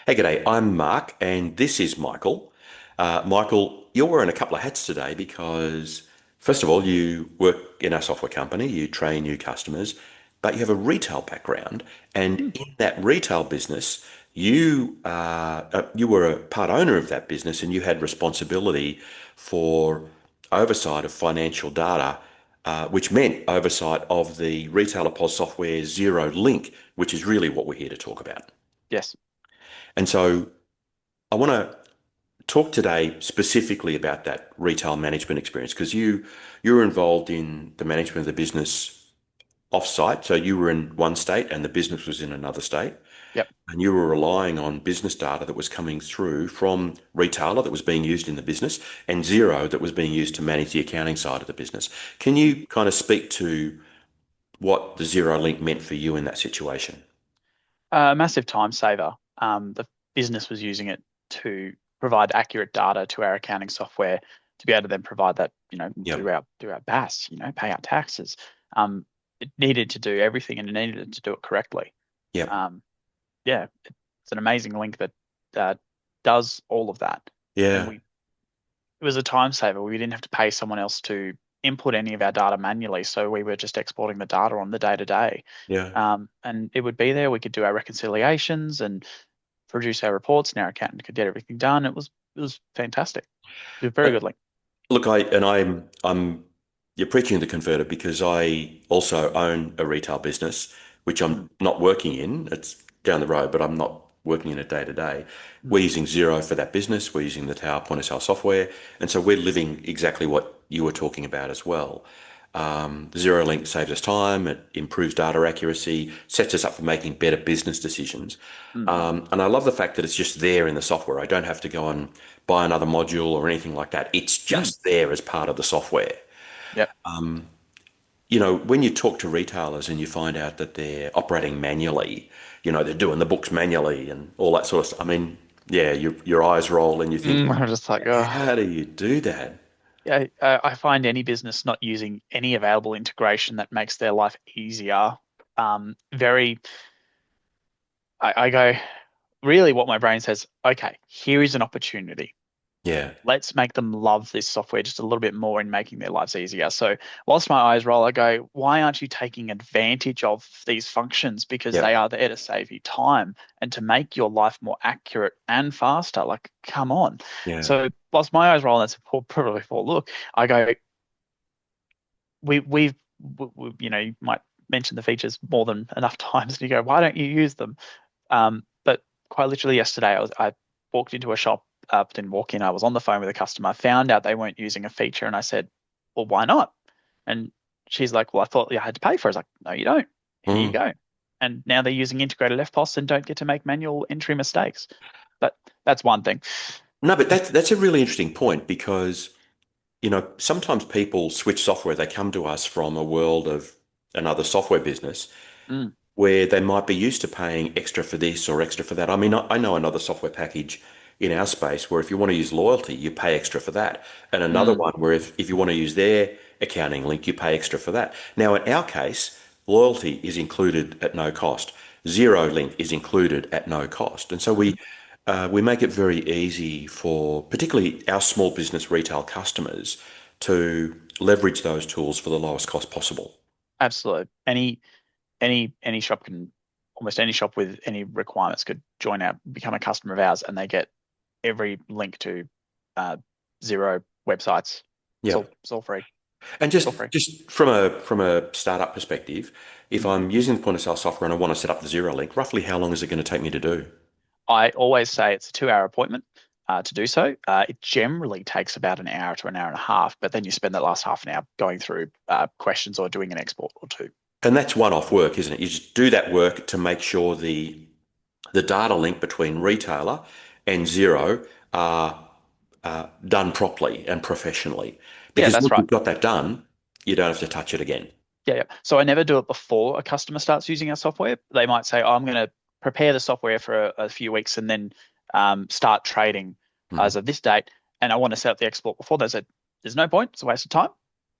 Hey, g'day. I'm Mark, and this is Michael. Michael, you're wearing a couple of hats today because, first of all, you work in a software company, you train new customers, but you have a retail background, and Hmm. in that retail business, you were a part owner of that business, and you had responsibility for oversight of financial data, which meant oversight of the retailer POS software Zero Link, which is really what we're here to talk about. Yes. And so I want to talk today specifically about that retail management experience because you're involved in the management of the business offsite. So you were in one state and the business was in another state, Yep. and you were relying on business data that was coming through from retailer that was being used in the business and Zero that was being used to manage the accounting side of the business. Can you kind of speak to what the Zero Link meant for you in that situation? A massive time saver. The business was using it to provide accurate data to our accounting software to be able to then provide that, Yeah, through our BAS, pay our taxes. It needed to do everything and it needed to do it correctly. yeah, Um, yeah, it's an amazing link that uh, does all of that. And yeah, it was a time saver. We didn't have to pay someone else to input any of our data manually, so we were just exporting the data on the day to day. yeah. And it would be there. We could do our reconciliations and produce our reports, and our accountant could get everything done. It was fantastic. It was a very good link. Look, I'm you're preaching to the converted because I also own a retail business, which I'm Mm, not working in. It's down the road, but I'm not working in it day to day. mm, We're using Xero for that business. We're using the Tower point of sale software, and so we're living exactly what you were talking about as well. Zero Link saves us time, it improves data accuracy, sets us up for making better business decisions. mm, And I love the fact that it's just there in the software. I don't have to go and buy another module or anything like that. It's mm. just there as part of the software. Yep. When you talk to retailers and you find out that they're operating manually, they're doing the books manually and all that sort of stuff. I mean, yeah, your eyes roll and you think, I'm just like, how oh, do you do that? yeah. I find any business not using any available integration that makes their life easier. Very. I go, really, what my brain says, okay, here is an opportunity. Yeah, Let's make them love this software just a little bit more in making their lives easier. So whilst my eyes roll, I go, why aren't you taking advantage of these functions? Because yeah, they are there to save you time and to make your life more accurate and faster. Like, come on. yeah. So whilst my eyes roll, and that's a probably poor look, I go, you might mention the features more than enough times, and you go, why don't you use them? But quite literally yesterday, I walked into a shop, didn't walk in. I was on the phone with a customer, found out they weren't using a feature, and I said, "Well, why not?" And she's like, "Well, I thought you had to pay for it." I was like, "No, you don't. Here you Mm. go." And now they're using integrated FPOS and don't get to make manual entry mistakes. But that's one thing. No, but that's a really interesting point because sometimes people switch software. They come to us from a world of another software business Mm, where they might be used to paying extra for this or extra for that. I mean, I know another software package in our space where if you want to use loyalty, you pay extra for that. And another mm, one where if you want to use their accounting link, you pay extra for that. Now, in our case, loyalty is included at no cost. Zero link is included at no cost. And so mhm. we make it very easy for particularly our small business retail customers to leverage those tools for the lowest cost possible. Absolutely. Any shop can almost any shop with any requirements could join our become a customer of ours, and they get every link to uh, Zero websites. Yeah. It's all free. And It's all just free. just from a startup perspective, if Mm. I'm using the point of sale software and I want to set up the Zero Link, roughly how long is it going to take me to do? I always say it's a 2 hour appointment to do so. It generally takes about an hour to an hour and a half, but then you spend that last half an hour going through questions or doing an export or two. And that's one-off work, isn't it? You just do that work to make sure the data link between retailer and Zero are done properly and professionally. Yeah, Because that's once right. you've got that done, you don't have to touch it again. Yeah, yeah. So I never do it before a customer starts using our software. They might say, "Oh, I'm going to prepare the software for a few weeks and then start trading Mhm. as of this date." And I want to set up the export before. They said, "There's no point. It's a waste of time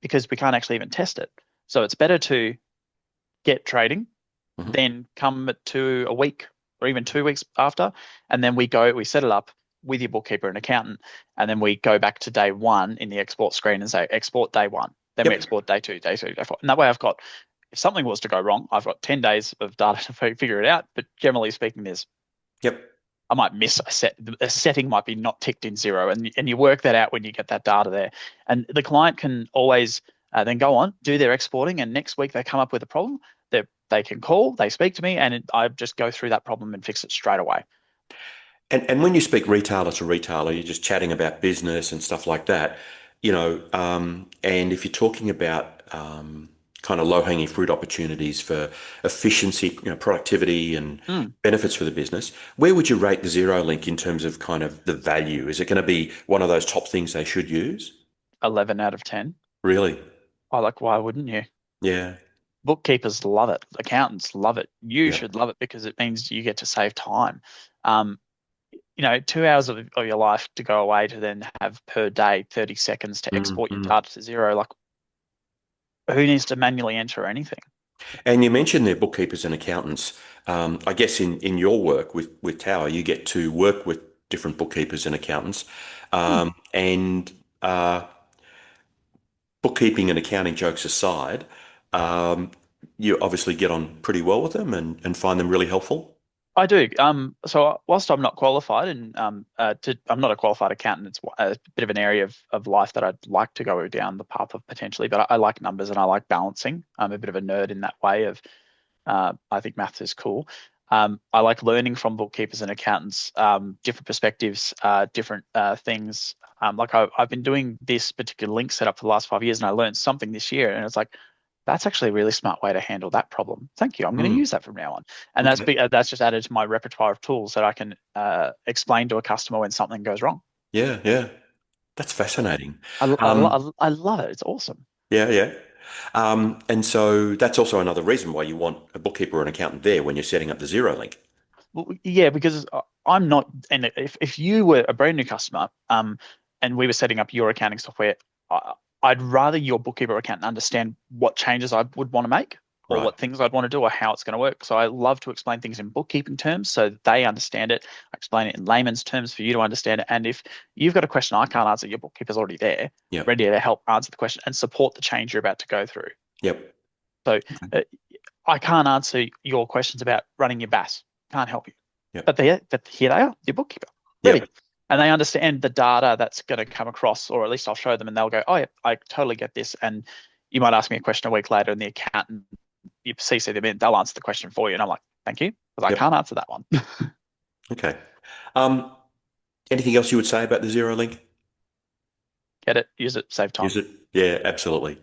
because we can't actually even test it. So it's better to get trading Mhm. than come to a week." or even 2 weeks after. And then we set it up with your bookkeeper and accountant. And then we go back to day one in the export screen and say export day one. Then we Yep. export day two, day three, day four. And that way if something was to go wrong, I've got 10 days of data to figure it out. But generally speaking, Yep. I might miss a setting might be not ticked in Xero, and you work that out when you get that data there. And the client can always then go on, do their exporting, and next week they come up with a problem. They can call, they speak to me, and I just go through that problem and fix it straight away. And when you speak retailer to retailer, you're just chatting about business and stuff like that, and if you're talking about kind of low-hanging fruit opportunities for efficiency, productivity and Mm, benefits for the business, where would you rate the Zero Link in terms of kind of the value? Is it going to be one of those top things they should use? 11 out of 10. Really? I like, why wouldn't you? Yeah. Bookkeepers love it. Accountants love it. You Yeah. should love it because it means you get to save time. Um, 2 hours of your life to go away to then have per day 30 seconds to export your Mm. data to Xero. Like, who needs to manually enter anything? And you mentioned their bookkeepers and accountants. I guess in your work with Tower, you get to work with different bookkeepers and accountants. Hmm. And bookkeeping and accounting jokes aside, um, you obviously get on pretty well with them and find them really helpful. I do. So whilst I'm not qualified I'm not a qualified accountant, it's a bit of an area of life that I'd like to go down the path of potentially, but I like numbers and I like balancing. I'm a bit of a nerd in that way of I think maths is cool. I like learning from bookkeepers and accountants, different perspectives, different things. I've been doing this particular link setup for the last 5 years, and I learned something this year, and it's like that's actually a really smart way to handle that problem. Thank you. I'm going to Mm, use that from now on, and okay. that's just added to my repertoire of tools that I can explain to a customer when something goes wrong. Yeah, yeah. That's fascinating. I, Um, I love it. It's awesome. yeah, yeah. And so that's also another reason why you want a bookkeeper or an accountant there when you're setting up the Zero Link. Well, yeah, because I'm not, and if you were a brand new customer, and we were setting up your accounting software, I'd rather your bookkeeper or accountant understand what changes I would want to make, or Right. what things I'd want to do, or how it's going to work. So I love to explain things in bookkeeping terms so that they understand it. I explain it in layman's terms for you to understand it. And if you've got a question I can't answer, your bookkeeper's already there, Yep. ready to help answer the question and support the change you're about to go through. Yep. So uh, I can't answer your questions about running your BAS. Can't help you. Yep. But here they are, your bookkeeper, ready. Yep. And they understand the data that's going to come across, or at least I'll show them and they'll go, oh, yeah, I totally get this. And you might ask me a question a week later and the accountant, you CC them in, they'll answer the question for you. And I'm like, thank you, because I Yep. can't answer that one. Okay. Um, Anything else you would say about the Zero Link? Get it, use it, save Use time. it? Yeah, absolutely.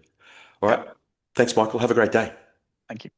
All Yeah, right. Thanks, Michael. Have a great day. thank you.